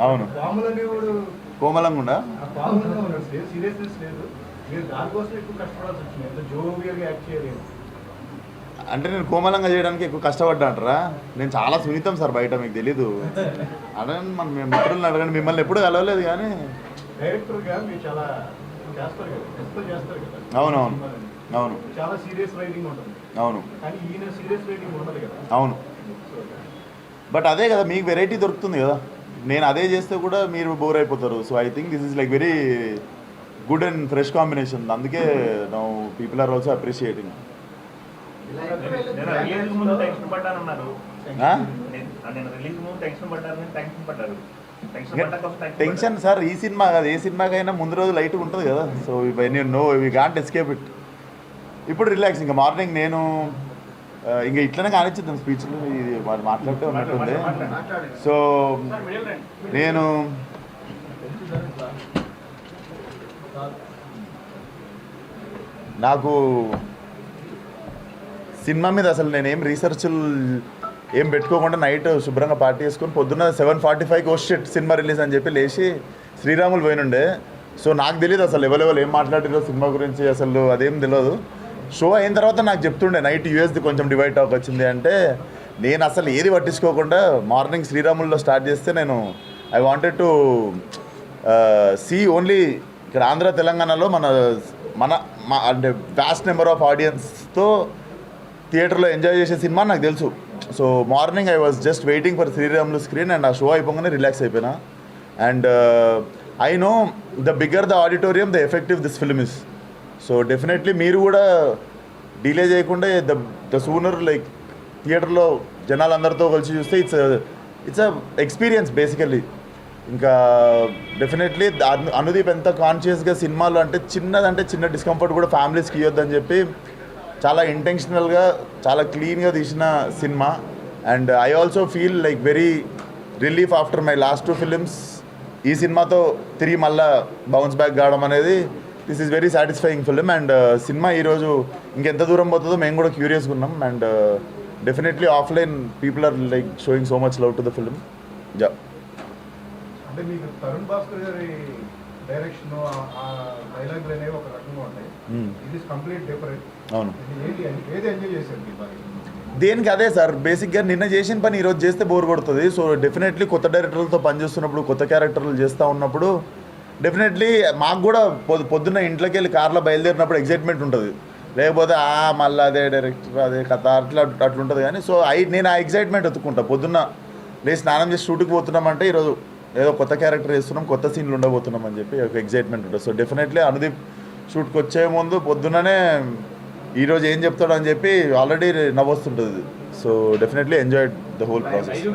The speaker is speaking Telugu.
అవును కోమలంగా ఉండా అంటే నేను కోమలంగా చేయడానికి ఎక్కువ కష్టపడ్డా అంటారా? నేను చాలా సున్నితం సార్ బయట, మీకు తెలీదు. అదే మన మిత్రులను అడగండి, మిమ్మల్ని ఎప్పుడు కలవలేదు కానీ. అవునవును అవును అవును అవును. బట్ అదే కదా మీకు వెరైటీ దొరుకుతుంది కదా. నేను అదే చేస్తే కూడా మీరు బోర్ అయిపోతారు. So I think this is like very good and fresh combination. అందుకే now people are also appreciating. Tension sir ఈ సినిమా కాదు, ఏ సినిమాకైనా ముందు రోజు లైట్గా ఉంటుంది కదా. So when you know we can't escape it. ఇప్పుడు రిలాక్స్. ఇంకా మార్నింగ్ నేను ఇంకా ఇట్లనే కానిచ్చిద్దాం స్పీచ్లు, ఇది వాళ్ళు మాట్లాడితే ఉన్నట్టుంది. సో నేను నాకు సినిమా మీద అసలు నేనేం రీసెర్చ్లు ఏం పెట్టుకోకుండా నైట్ శుభ్రంగా పార్టీ చేసుకొని పొద్దున్న 7:45కి షిట్ సినిమా రిలీజ్ అని చెప్పి లేచి శ్రీరాములు పోయినుండే. సో నాకు తెలియదు అసలు ఎవరెవరు ఏం మాట్లాడారో సినిమా గురించి, అసలు అదేం తెలియదు. షో అయిన తర్వాత నాకు చెప్తుండే నైట్ యూఎస్ది కొంచెం డివైడ్ టాక్ వచ్చింది అంటే, నేను అసలు ఏది పట్టించుకోకుండా మార్నింగ్ శ్రీరాముల్లో స్టార్ట్ చేస్తే నేను I wanted to see only ఇక్కడ ఆంధ్ర తెలంగాణలో మన మన అంటే వ్యాస్ట్ నెంబర్ ఆఫ్ ఆడియన్స్తో థియేటర్లో ఎంజాయ్ చేసే సినిమా నాకు తెలుసు. So morning I was just waiting for Sriramulu screen and ఆ షో అయిపోగానే రిలాక్స్ అయిపోయినా. And I know the bigger the auditorium the effective this film is. So definitely మీరు కూడా డిలే చేయకుండా ద సూనర్ లైక్ థియేటర్లో జనాలందరితో కలిసి చూస్తే ఇట్స్ అ ఎక్స్పీరియన్స్ బేసికల్లీ. ఇంకా డెఫినెట్లీ అనుదీప్ ఎంత కాన్షియస్గా సినిమాలో అంటే చిన్న డిస్కంఫర్ట్ కూడా ఫ్యామిలీస్కి ఇవ్వద్దని చెప్పి చాలా ఇంటెన్షనల్గా చాలా క్లీన్గా తీసిన cinema. And I also feel like very relief after my last 2 films. ఈ సినిమాతో తిరిగి మళ్ళా బౌన్స్ బ్యాక్ కావడం అనేది this is very satisfying film. And cinema ఈరోజు ఇంకెంత దూరం పోతుందో మేము కూడా క్యూరియస్గా ఉన్నాం. And definitely offline people are like showing so much love to the film. Yeah. అంటే మీకు తరుణ్ భాస్కర్ గారి డైరెక్షన్ డైలాగులు అనేవి ఒక రకంగా ఉంటాయి, ఇది కంప్లీట్ డిఫరెంట్. అవును. ఏది ఎంజాయ్ చేశారు మీరు? దేనికి అదే సార్, బేసిక్గా నిన్న చేసిన పని ఈరోజు చేస్తే బోర్ కొడుతుంది. సో డెఫినెట్లీ కొత్త డైరెక్టర్లతో పనిచేస్తున్నప్పుడు, కొత్త క్యారెక్టర్లు చేస్తూ ఉన్నప్పుడు డెఫినెట్లీ మాకు కూడా పొద్దున్న ఇంట్లోకి వెళ్ళి కార్లో బయలుదేరినప్పుడు ఎగ్జైట్మెంట్ ఉంటుంది. లేకపోతే మళ్ళీ అదే డైరెక్టర్ అదే కథ అట్లుంటుంది. కానీ సో నేను ఆ ఎగ్జైట్మెంట్ ఎత్తుకుంటా. పొద్దున్న లేదు స్నానం చేసి షూట్కి పోతున్నామంటే ఈరోజు ఏదో కొత్త క్యారెక్టర్ చేస్తున్నాం, కొత్త సీన్లు ఉండబోతున్నాం అని చెప్పి ఒక ఎగ్జైట్మెంట్ ఉంటుంది. సో డెఫినెట్లీ అనుదీప్ షూట్కి వచ్చే ముందు పొద్దున్ననే ఈరోజు ఏం చెప్తాడు అని చెప్పి ఆల్రెడీ నవ్వొస్తుంటుంది. So definitely enjoy the whole process.